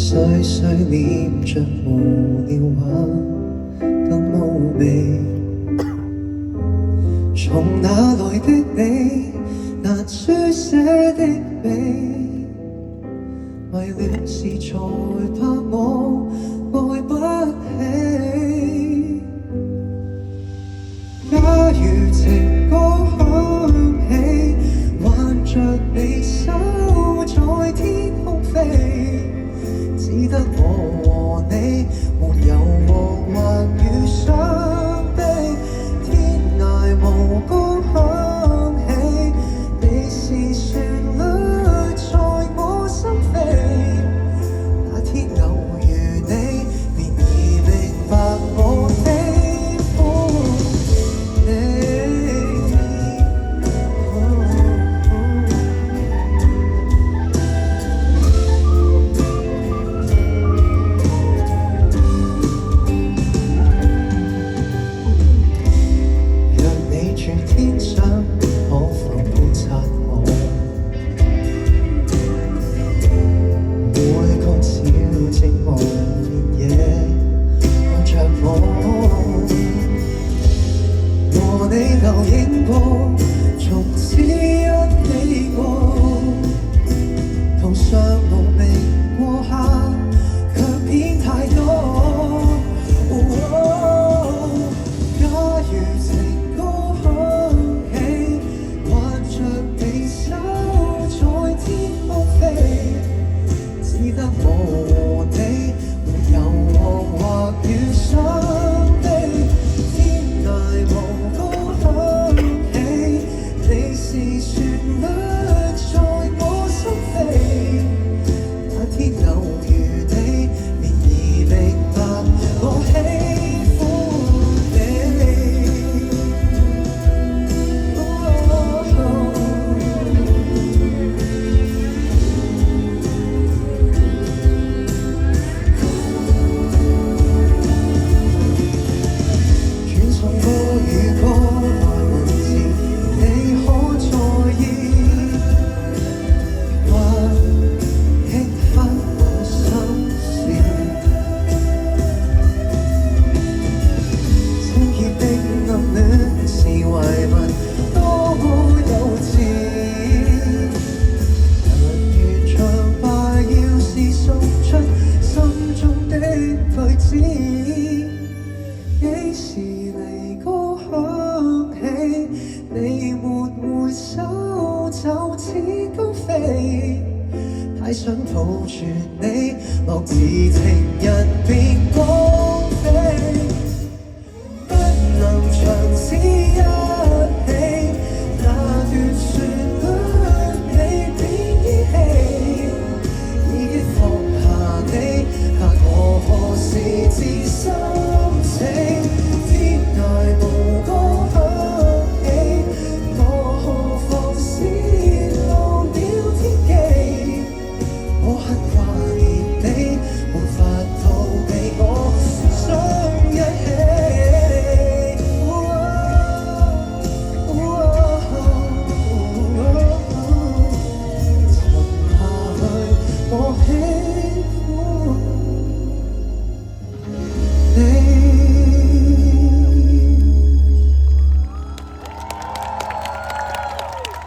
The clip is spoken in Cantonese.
碎碎念着無聊話，更無味。從哪來的你，難書寫的美，迷戀時才怕我愛不起。假如情歌響起，挽着你手在天空飛，只得我和你，沒有禍患與傷悲。天涯無歌響起，你是旋律在我心飛。那天偶遇你，便已明白我喜歡你。和你留影過，從此因你過，途上無名過客，卻偏太多。假如情歌響起，挽着你手在天空飛，只得我和你，沒有禍或與傷悲。天涯無歌響起，你是旋律在我心飛。那天偶遇你，便已明白我喜歡你。轉送歌與歌來文字，你可在意？或輕分我心事，清潔的暗戀是遺物，多幼稚。但願長敗要是送出心中的句子。幾時離歌響起，你沒回首就似高飛。太想抱住你，莫似情人變歌。